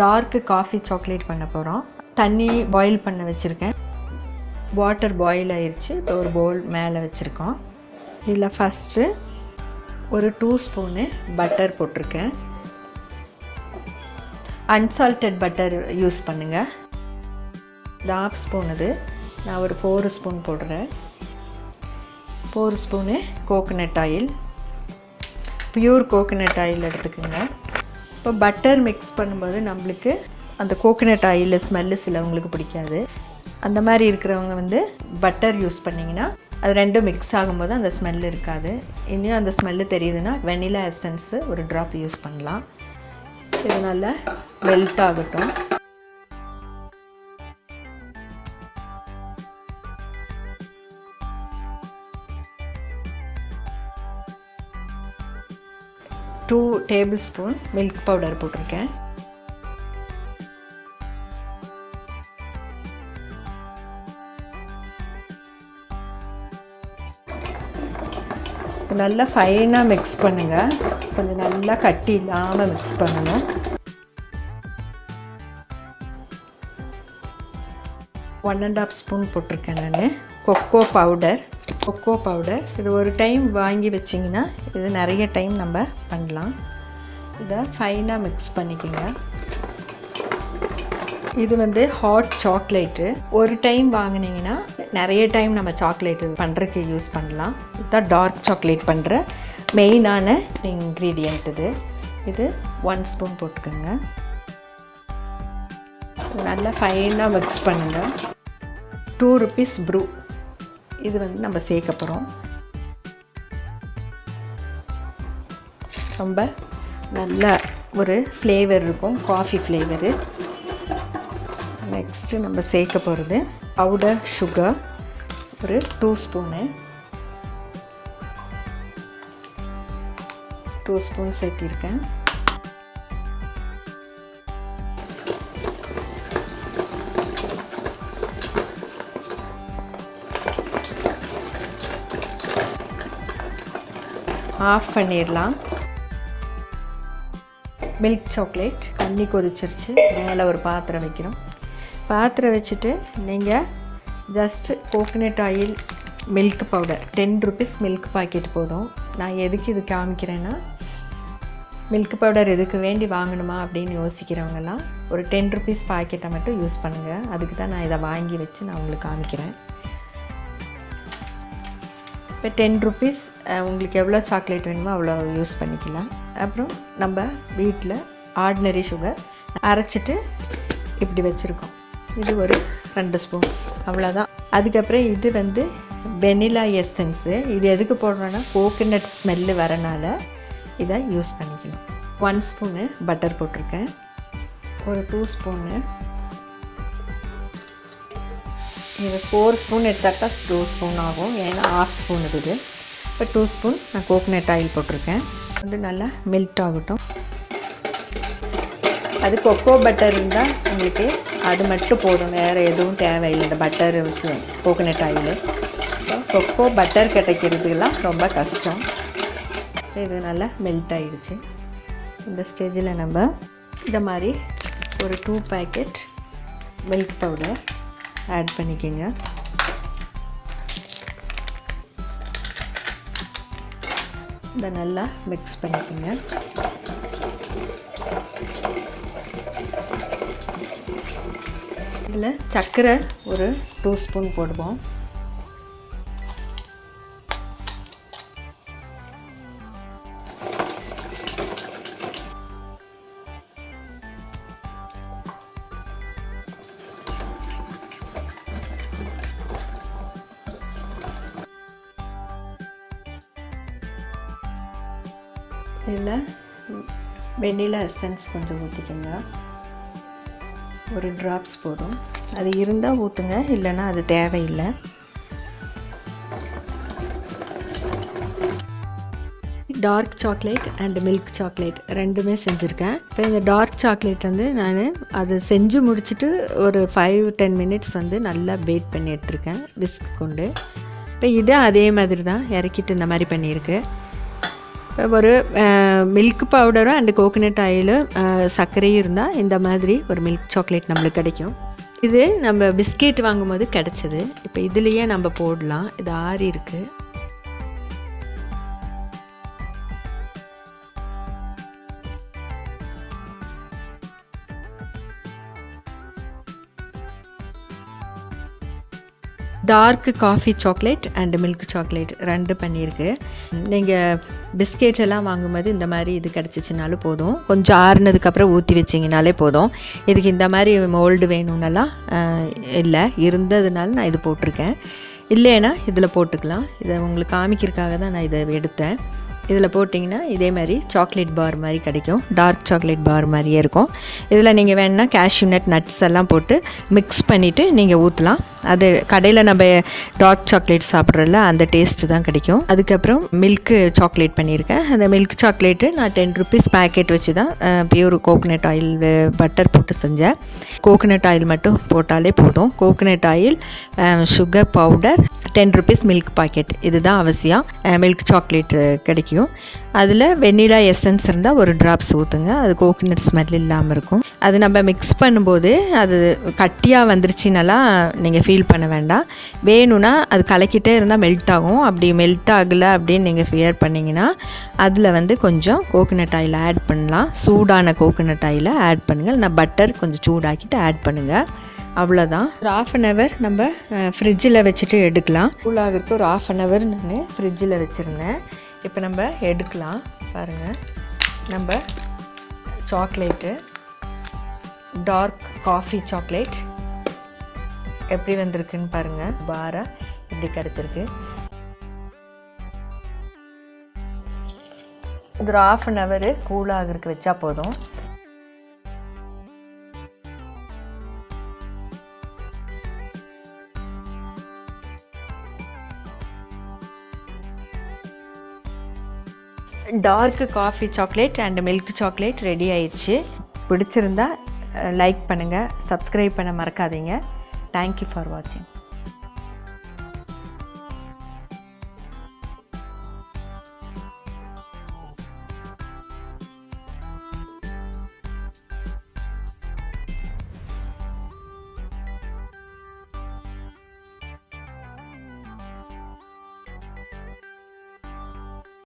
Dark coffee chocolate பண்ண போகிறோம். தண்ணி பாயில் பண்ண வச்சுருக்கேன். வாட்டர் பாயில் ஆயிடுச்சு. இப்போ ஒரு பவுல் மேலே வச்சுருக்கோம். இதில் ஃபஸ்ட்டு ஒரு 2 ஸ்பூனு பட்டர் போட்டிருக்கேன். அன்சால்டட் பட்டர் யூஸ் பண்ணுங்கள். இது 1/2 ஸ்பூன். இது நான் ஒரு 4 ஸ்பூன் போடுறேன். 4 spoon coconut oil, pure coconut oil எடுத்துக்கோங்க. இப்போ பட்டர் மிக்ஸ் பண்ணும்போது நம்மளுக்கு அந்த கோகோனட் ஆயில் ஸ்மெல்லு சிலவங்களுக்கு பிடிக்காது. அந்த மாதிரி இருக்கிறவங்க பட்டர் யூஸ் பண்ணிங்கன்னா அது ரெண்டும் மிக்ஸ் ஆகும்போது அந்த ஸ்மெல் இருக்காது. இன்னும் அந்த ஸ்மெல்லு தெரியுதுன்னா வெனிலா எசன்ஸு ஒரு ட்ராப் யூஸ் பண்ணலாம். இது நல்லா மெல்ட் ஆகட்டும். Two tablespoon milk powder போட்டிருக்கேன். நல்லா ஃபைனாக மிக்ஸ் பண்ணுங்கள். கொஞ்சம் நல்லா கட்டி இல்லாமல் மிக்ஸ் பண்ணணும். 1.5 ஸ்பூன் போட்டிருக்கேன் நான் கொக்கோ பவுடர். இது ஒரு டைம் வாங்கி வச்சிங்கன்னா இது நிறைய டைம் நம்ம பண்ணலாம். இதை ஃபைனாக மிக்ஸ் பண்ணிக்கோங்க. இது ஹாட் சாக்லேட்டு. ஒரு டைம் வாங்கினீங்கன்னா நிறைய டைம் நம்ம சாக்லேட்டு பண்ணுறதுக்கு யூஸ் பண்ணலாம். இதுதான் டார்க் சாக்லேட் பண்ணுற மெயினான இன்க்ரீடியண்ட். இது 1 ஸ்பூன் போட்டுக்கோங்க. நல்லா ஃபைனாக மிக்ஸ் பண்ணுங்கள். 2 rupees ப்ரூ இது நம்ம சேர்க்க போகிறோம். ரொம்ப நல்ல ஒரு ஃப்ளேவர் இருக்கும், காஃபி ஃப்ளேவரு. நெக்ஸ்ட்டு நம்ம சேர்க்க போகிறது பவுடர் சுகர் ஒரு 2 ஸ்பூனு. 2 ஸ்பூன் சேர்த்திருக்கேன். ஆஃப் பண்ணிடலாம். மில்க் சாக்லேட் தண்ணி கொதிச்சிருச்சு. மேலே ஒரு பாத்திரம் வைக்கிறோம். பாத்திரம் வச்சுட்டு நீங்கள் just coconut oil, milk powder 10 rupees milk packet போதும். நான் எதுக்கு இது காமிக்கிறேன்னா, மில்க் பவுடர் எதுக்கு வேண்டி வாங்கணுமா அப்படின்னு யோசிக்கிறவங்கலாம் ஒரு 10 rupees பாக்கெட்டை மட்டும் யூஸ் பண்ணுங்கள். அதுக்கு தான் நான் இதை வாங்கி வச்சு நான் உங்களுக்கு காமிக்கிறேன். இப்போ 10 rupees உங்களுக்கு எவ்வளோ சாக்லேட் வேணுமோ அவ்வளோ யூஸ் பண்ணிக்கலாம். அப்புறம் நம்ம வீட்டில் ஆர்டினரி சுகர் அரைச்சிட்டு இப்படி வச்சுருக்கோம். இது ஒரு 2 ஸ்பூன் அவ்வளோதான். அதுக்கப்புறம் இது வெனிலா எசன்ஸு. இது எதுக்கு போடுறோன்னா கோகோனட் ஸ்மெல்லு வரனால இதை யூஸ் பண்ணிக்கணும். 1 ஸ்பூனு பட்டர் போட்டிருக்கேன். ஒரு 2 ஸ்பூனு. இது 4 ஸ்பூன் எடுத்தாக்கா 2 ஸ்பூன் ஆகும், ஏன்னா 1/2 ஸ்பூன் இருக்குது. இப்போ 2 ஸ்பூன் நான் கோகோனட் ஆயில் போட்டிருக்கேன். நல்லா மெல்ட் ஆகட்டும். அது கொக்கோ பட்டர் இருந்தால் உங்களுக்கு அது மட்டும் போதும், வேறு எதுவும் தேவையில்லை. இந்த butter coconut oil cocoa butter கிடைக்கிறதுக்கெல்லாம் ரொம்ப கஷ்டம். இது நல்லா மெல்ட் ஆகிடுச்சு. இந்த ஸ்டேஜில் நம்ம இந்த மாதிரி ஒரு 2 packet மில்க் பவுடர் ஆட் பண்ணிக்கோங்க. இதை நல்லா மிக்ஸ் பண்ணிக்கோங்க. இதில் சர்க்கரை ஒரு 2 ஸ்பூன் போடுவோம். இதில் வெனிலா எசன்ஸ் கொஞ்சம் ஊற்றிக்கோங்க. ஒரு ட்ராப்ஸ் போதும். அது இருந்தால் ஊற்றுங்க, இல்லைன்னா அது தேவையில்லை. Dark chocolate and milk chocolate ரெண்டுமே செஞ்சுருக்கேன். இப்போ இந்த டார்க் சாக்லேட் நான் அதை செஞ்சு முடிச்சுட்டு ஒரு 5-10 மினிட்ஸ் நல்லா பேக் பண்ணி எடுத்துருக்கேன் விஸ்க் கொண்டு. இப்போ இது அதே மாதிரி தான் இறக்கிட்டு இந்த மாதிரி பண்ணியிருக்கு. ஒரு மில்க் பவுடரும் அண்ட் கோகோனட் ஆயிலும் சர்க்கரையும் இருந்தால் இந்த மாதிரி ஒரு மில்க் சாக்லேட் நம்மளுக்கு கிடைக்கும். இது நம்ம பிஸ்கெட் வாங்கும்போது கிடச்சிது. இப்போ இதுலேயே நம்ம போடலாம். இது ஆறி இருக்குது. Dark coffee chocolate and milk chocolate 2 பண்ணியிருக்கு. நீங்கள் பிஸ்கெட் எல்லாம் வாங்கும்போது இந்த மாதிரி இது கிடச்சிச்சினாலும் போதும். கொஞ்சம் ஆறுனதுக்கப்புறம் ஊற்றி வச்சிங்கனாலே போதும். இதுக்கு இந்த மாதிரி மோல்டு வேணும்னெல்லாம் இல்லை, இருந்ததுனால நான் இது போட்டிருக்கேன். இல்லைன்னா இதில் போட்டுக்கலாம். இதை உங்களுக்கு காமிக்கிறதுக்காக தான் நான் இதை எடுத்தேன். இதில் போட்டிங்கன்னா இதே மாதிரி சாக்லேட் பார் மாதிரி கிடைக்கும். டார்க் சாக்லேட் பார் மாதிரியே இருக்கும். இதில் நீங்கள் வேணுன்னா கேஷ்யூ நட்ஸ் எல்லாம் போட்டு மிக்ஸ் பண்ணிவிட்டு நீங்கள் ஊற்றலாம். அது கடையில் நம்ம டார்க் சாக்லேட் சாப்பிட்றதில்ல அந்த டேஸ்ட்டு தான் கிடைக்கும். அதுக்கப்புறம் மில்க்கு சாக்லேட் பண்ணியிருக்கேன். அந்த மில்க் சாக்லேட்டு நான் 10 rupees பேக்கெட் வச்சு தான் பியூர் கோகோனட் ஆயில் பட்டர் போட்டு செஞ்சேன். கோகோனட் ஆயில் மட்டும் போட்டாலே போதும். Coconut oil, sugar powder, 10 rupees milk packet, இதுதான் அவசியம். மில்க் சாக்லேட் கிடைக்கும். அதில் வெண்ணிலா எசன்ஸ் இருந்தால் ஒரு ட்ராப்ஸ் ஊற்றுங்க. அது கோகோனட் ஸ்மெல் இல்லாமல் இருக்கும். அது நம்ம மிக்ஸ் பண்ணும்போது அது கட்டியாக வந்துருச்சுனாலாம் நீங்கள் ஃபீல் பண்ண வேண்டாம். வேணும்னா அது கலக்கிட்டே இருந்தால் மெல்ட் ஆகும். அப்படி மெல்ட் ஆகலை அப்படின்னு நீங்கள் ஃபியர் பண்ணிங்கன்னா அதில் கொஞ்சம் கோகோனட் ஆயில் ஆட் பண்ணலாம். சூடான கோகோனட் ஆயிலை ஆட் பண்ணுங்கள். நான் பட்டர் கொஞ்சம் சூடாக்கிட்டு ஆட் பண்ணுங்கள். அவ்வளோதான். ஒரு 1/2 hour நம்ம ஃப்ரிட்ஜில் வச்சுட்டு எடுக்கலாம். கூலாகிறதுக்கு ஒரு 1/2 hour நான் ஃப்ரிட்ஜில் வச்சுருந்தேன். இப்போ நம்ம எடுக்கலாம். பாருங்கள், நம்ம சாக்லேட்டு டார்க் காஃபி சாக்லேட் எப்படி வந்திருக்குன்னு பாருங்கள். பாராக இப்படி கிடச்சிருக்கு. இது ஒரு 1/2 hour கூலாகிறதுக்கு வச்சா போதும். Dark coffee chocolate and milk chocolate ready ஆயிடுச்சு. பிடிச்சிருந்தா லைக் பண்ணுங்கள், சப்ஸ்கிரைப் பண்ண மறக்காதீங்க. தேங்க்யூ ஃபார் வாட்சிங்.